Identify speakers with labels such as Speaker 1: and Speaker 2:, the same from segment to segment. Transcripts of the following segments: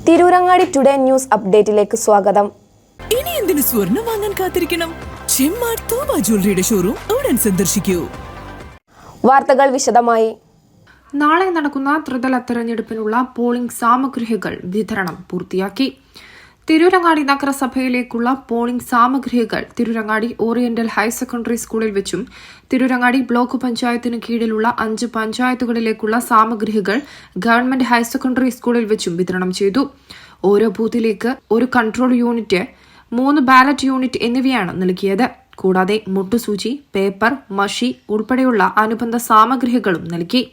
Speaker 1: Tirurangadi today news അപ്ഡേറ്റിലേക്ക് സ്വാഗതം.
Speaker 2: ഇനി എന്തിനു സ്വർണം വാങ്ങാൻ കാത്തിരിക്കണം? ചെമ്മാട് തോബ ജ്വല്ലറിയുടെ ഷോറൂം ഉടൻ സന്ദർശിക്കൂ.
Speaker 1: വാർത്തകൾ വിശദമായി.
Speaker 3: നാളെ നടക്കുന്ന ത്രിതല തെരഞ്ഞെടുപ്പിനുള്ള പോളിംഗ് സാമഗ്രികൾ വിതരണം പൂർത്തിയാക്കി. തിരൂരങ്ങാടി നഗരസഭയിലേക്കുള്ള പോളിംഗ് സാമഗ്രികൾ തിരൂരങ്ങാടി ഓറിയന്റൽ ഹയർ സെക്കൻഡറി സ്കൂളിൽ വെച്ചും തിരൂരങ്ങാടി ബ്ലോക്ക് പഞ്ചായത്തിന് കീഴിലുള്ള 5 പഞ്ചായത്തുകളിലേക്കുള്ള സാമഗ്രികൾ ഗവൺമെന്റ് ഹയർ സെക്കൻഡറി സ്കൂളിൽ വെച്ചും വിതരണം ചെയ്തു. ഓരോ ബൂത്തിലേക്ക് ഒരു കൺട്രോൾ യൂണിറ്റ്, 3 ബാലറ്റ് യൂണിറ്റ് എന്നിവയാണ് നൽകിയത്. കൂടാതെ മുട്ടുസൂചി, പേപ്പർ, മഷി ഉൾപ്പെടെയുള്ള അനുബന്ധ സാമഗ്രികളും നൽകി.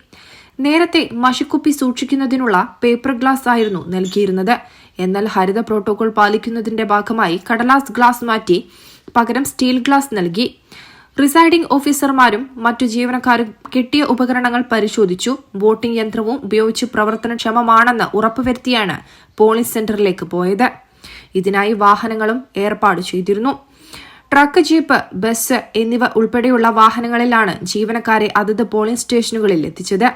Speaker 3: നേരത്തെ മഷിക്കുപ്പി സൂക്ഷിക്കുന്നതിനുള്ള പേപ്പർ ഗ്ലാസ് ആയിരുന്നു നൽകിയിരുന്നത്. എന്നാൽ ഹരിത പ്രോട്ടോകോൾ പാലിക്കുന്നതിന്റെ ഭാഗമായി കടലാസ് ഗ്ലാസ് മാറ്റി പകരം സ്റ്റീൽ ഗ്ലാസ് നൽകി. റിസൈഡിംഗ് ഓഫീസർമാരും മറ്റു ജീവനക്കാരും കിട്ടിയ ഉപകരണങ്ങൾ പരിശോധിച്ചു. വോട്ടിംഗ് യന്ത്രവും ഉപയോഗിച്ച് പ്രവർത്തനക്ഷമമാണെന്ന് ഉറപ്പുവരുത്തിയാണ് പോളിംഗ് സെന്ററിലേക്ക് പോയത്. ഇതിനായി വാഹനങ്ങളും ഏർപ്പാട് ചെയ്തിരുന്നു. ട്രക്ക്, ജീപ്പ്, ബസ് എന്നിവ ഉൾപ്പെടെയുള്ള വാഹനങ്ങളിലാണ് ജീവനക്കാരെ അതത് പോളിംഗ് സ്റ്റേഷനുകളിൽ എത്തിച്ചത്.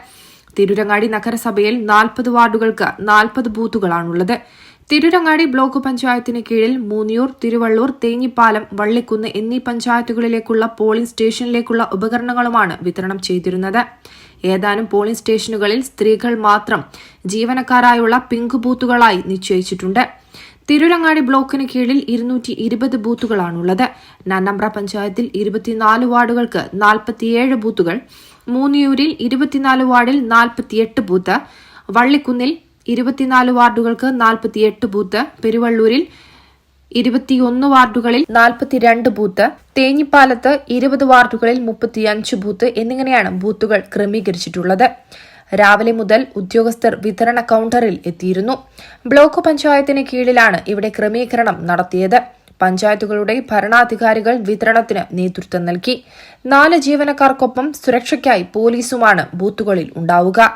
Speaker 3: തിരൂരങ്ങാടി നഗരസഭയിൽ 40 വാർഡുകൾക്ക് 40 ബൂത്തുകളാണുള്ളത്. തിരൂരങ്ങാടി ബ്ലോക്ക് പഞ്ചായത്തിന് കീഴിൽ മൂന്നിയൂർ, തിരുവള്ളൂർ, തേഞ്ഞിപ്പാലം, വള്ളിക്കുന്ന് എന്നീ പഞ്ചായത്തുകളിലേക്കുള്ള പോളിംഗ് സ്റ്റേഷനിലേക്കുള്ള ഉപകരണങ്ങളുമാണ് വിതരണം ചെയ്തിരുന്നത്. ഏതാനും പോളിംഗ് സ്റ്റേഷനുകളിൽ സ്ത്രീകൾ മാത്രം ജീവനക്കാരായുള്ള പിങ്ക് ബൂത്തുകളായി നിശ്ചയിച്ചിട്ടുണ്ട്. തിരൂരങ്ങാടി ബ്ലോക്കിന് കീഴിൽ 220 ബൂത്തുകളാണുള്ളത്. നാനമ്പ്ര പഞ്ചായത്തിൽ 24 വാർഡുകൾക്ക് 47 ബൂത്തുകൾ, മൂന്നിയൂരിൽ 24 വാർഡിൽ 48 ബൂത്ത്, വള്ളിക്കുന്നിൽ 24 വാർഡുകൾക്ക് 48 ബൂത്ത്, പെരുവള്ളൂരിൽ 21 വാർഡുകളിൽ 42 ബൂത്ത്, തേഞ്ഞിപ്പാലത്ത് 20 വാർഡുകളിൽ 35 ബൂത്ത് എന്നിങ്ങനെയാണ് ബൂത്തുകൾ ക്രമീകരിച്ചിട്ടുള്ളത്. രാവിലെ മുതൽ ഉദ്യോഗസ്ഥർ വിതരണ കൌണ്ടറിൽ എത്തിയിരുന്നു. ബ്ലോക്ക് പഞ്ചായത്തിന് കീഴിലാണ് ഇവിടെ ക്രമീകരണം നടത്തിയത്. പഞ്ചായത്തുകളുടെ ഭരണാധികാരികൾ വിതരണത്തിന് നേതൃത്വം നൽകി. 4 ജീവനക്കാർക്കൊപ്പം സുരക്ഷയ്ക്കായി പോലീസുമാണ് ബൂത്തുകളിൽ ഉണ്ടാവുക.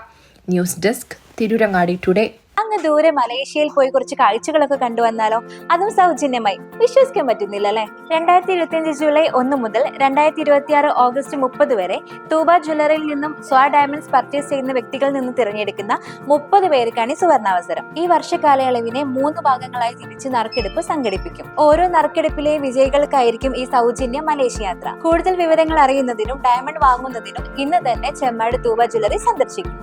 Speaker 3: News desk, Tirurangadi today.
Speaker 4: അങ്ങ് ദൂരെ മലേഷ്യയിൽ പോയി കുറച്ച് കാഴ്ചകളൊക്കെ കണ്ടുവന്നാലോ? അതും സൗജന്യമായി. വിശ്വസിക്കാൻ പറ്റുന്നില്ല അല്ലെ? 2025 ജൂലൈ 1 മുതൽ 2026 ഓഗസ്റ്റ് 30 വരെ തൂബ ജ്വല്ലറിയിൽ നിന്നും സ്വാ ഡയമണ്ട്സ് പർച്ചേസ് ചെയ്യുന്ന വ്യക്തികളിൽ നിന്ന് തിരഞ്ഞെടുക്കുന്ന 30 പേർക്കാണ് സുവർണാവസരം. ഈ വർഷകാലയളവിനെ 3 ഭാഗങ്ങളായി തിരിച്ച് നറുക്കെടുപ്പ് സംഘടിപ്പിക്കും. ഓരോ നറുക്കെടുപ്പിലെ വിജയികൾക്കായിരിക്കും ഈ സൗജന്യ മലേഷ്യ യാത്ര. കൂടുതൽ വിവരങ്ങൾ അറിയുന്നതിനും ഡയമണ്ട് വാങ്ങുന്നതിനും ഇന്ന് തന്നെ ചെമ്മാട് തൂബ ജ്വല്ലറി സന്ദർശിക്കും.